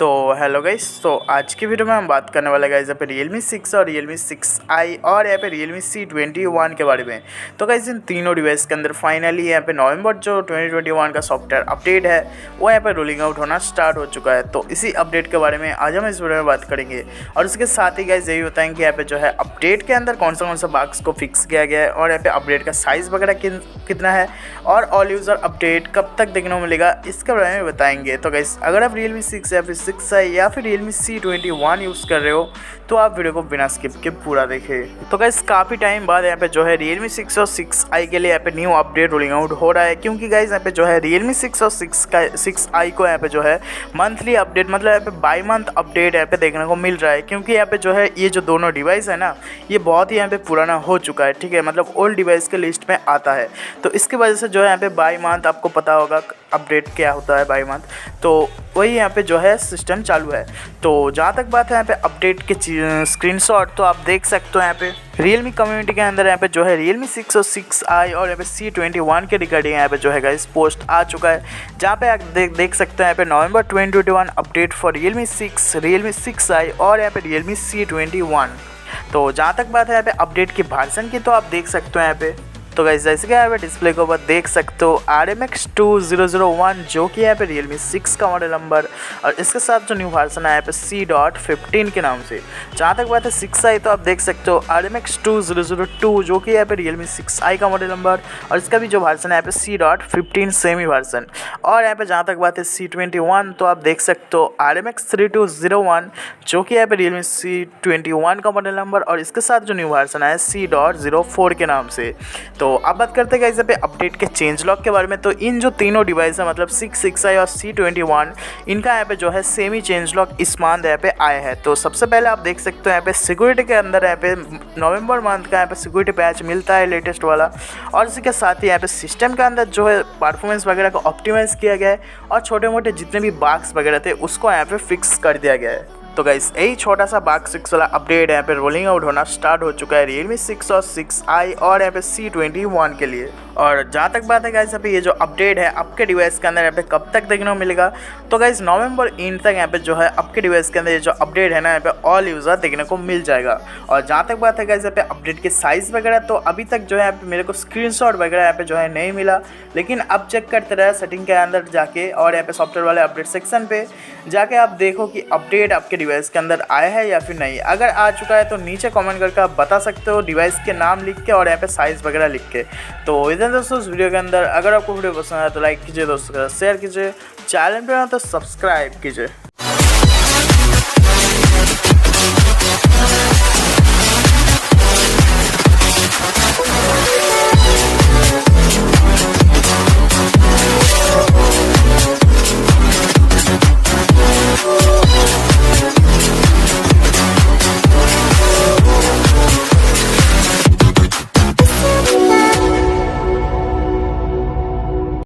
तो hello guys, तो आज की वीडियो में हम बात करने वाले गाइस यहाँ पे Realme 6 और Realme 6i और यहाँ पे Realme C21 के बारे में। तो गाइस इन तीनों डिवाइस के अंदर फाइनली यहाँ पे नवंबर जो 2021 का सॉफ्टवेयर अपडेट है वो यहाँ पे रोलिंग आउट होना स्टार्ट हो चुका है। तो इसी अपडेट के बारे में आज हम इस वीडियो में बात करेंगे और उसके साथ ही गाइस यही बताएंगे यहाँ पे जो है अपडेट के अंदर कौन सा बग्स को फिक्स किया गया है और यहाँ पे अपडेट का साइज़ वगैरह कितना है और ऑल यूज़र अपडेट कब तक देखने को मिलेगा इसके बारे में बताएंगे। तो गाइस अगर आप Realme 6 या फिर 6i या फिर Realme C21 यूज़ कर रहे हो तो आप वीडियो को बिना स्किप के पूरा देखें। तो गाइस काफ़ी टाइम बाद यहाँ पे जो है Realme 6 और 6i के लिए यहाँ पे न्यू अपडेट रोलिंग आउट हो रहा है, क्योंकि गाइस यहाँ पे जो है Realme 6 और 6i को यहाँ पे जो है मंथली अपडेट मतलब यहाँ पे बाई मंथ अपडेट यहाँ पे देखने को मिल रहा है, क्योंकि यहाँ पे जो है ये जो दोनों डिवाइस है ना ये बहुत ही यहाँ पे पुराना हो चुका है। ठीक है, मतलब ओल्ड डिवाइस के लिस्ट में आता है, तो इसकी वजह से जो है यहाँ पे बाई मंथ आपको पता होगा अपडेट क्या होता है बाई मंथ, तो वही यहाँ पे जो है सिस्टम चालू है। तो जहाँ तक बात है यहाँ पे अपडेट के स्क्रीनशॉट तो आप देख सकते हो यहाँ पे Realme कम्युनिटी के अंदर यहाँ पे जो है Realme 6 और 6i और यहाँ पे C21 के रिगार्डिंग यहाँ पे जो है गाइस पोस्ट आ चुका है, जहाँ पे आप देख सकते हैं यहाँ पे नवंबर 2021 update for Realme 6, Realme 6i और यहाँ पे Realme C21। तो जहाँ तक बात है यहाँ पे अपडेट की वर्जन की तो आप देख सकते हो यहाँ पे, तो गाइस जैसे कि यहाँ पे डिस्प्ले के ऊपर देख सकते हो RMX 2001 जो कि यहाँ पे Realme 6 का मॉडल नंबर और इसके साथ जो न्यू वर्जन है यहाँ पे C.15 के नाम से। जहाँ तक बात है 6i तो आप देख सकते हो RMX 2002 जो कि यहाँ पे Realme 6i का मॉडल नंबर और इसका भी जो वर्जन है यहाँ पे C.15 सेमी वर्जन। और यहाँ पे जहाँ तक बात है C21 तो आप देख सकते हो RMX 3201 जो कि यहाँ पे Realme C21 का मॉडल नंबर और इसके साथ जो न्यू वर्जन है C.04 के नाम से। तो अब बात करते हैं गाइस पे अपडेट के चेंज लॉग के बारे में। तो इन जो तीनों डिवाइस है मतलब 6i और C21 इनका यहाँ पे जो है सेमी चेंज लॉग इस मंथ यहाँ पे आए हैं। तो सबसे पहले आप देख सकते हो यहाँ पे सिक्योरिटी के अंदर यहाँ पे नवंबर मंथ का यहाँ पे सिक्योरिटी पैच मिलता है लेटेस्ट वाला, और इसी के साथ ही यहाँ पे सिस्टम के अंदर जो है परफॉर्मेंस वगैरह को ऑप्टिमाइज़ किया गया है और छोटे मोटे जितने भी बग्स वगैरह थे उसको यहाँ पे फिक्स कर दिया गया है। तो गाइस यही छोटा सा बग फिक्स वाला अपडेट यहाँ पे रोलिंग आउट होना स्टार्ट हो चुका है Realme 6 और 6i और यहाँ पे C21 के लिए। और जहाँ तक बात है गाइस यहाँ पे ये जो अपडेट है आपके डिवाइस के अंदर यहाँ पे कब तक देखने को मिलेगा, तो गाइस नवंबर एंड तक यहाँ पे जो है आपके डिवाइस के अंदर ये जो अपडेट है ना यहाँ पे ऑल यूज़र देखने को मिल जाएगा। और जहाँ तक बात है गाइस यहाँ पे अपडेट के साइज़ वगैरह तो अभी तक जो है यहाँ पे मेरे को स्क्रीनशॉट वगैरह यहाँ पे जो है नहीं मिला, लेकिन अब चेक करते रहे सेटिंग के अंदर जाके और यहाँ पे सॉफ्टवेयर वाले अपडेट सेक्शन पे जाके आप देखो कि अपडेट आपके डिवाइस के अंदर आया है या फिर नहीं। अगर आ चुका है तो नीचे कमेंट करके आप बता सकते हो डिवाइस के नाम लिख के और यहाँ पे साइज़ वगैरह लिख के। तो इधर दोस्तों इस वीडियो के अंदर अगर आपको वीडियो पसंद आया तो लाइक कीजिए, दोस्तों के साथ शेयर कीजिए, चैनल पे ना तो सब्सक्राइब कीजिए।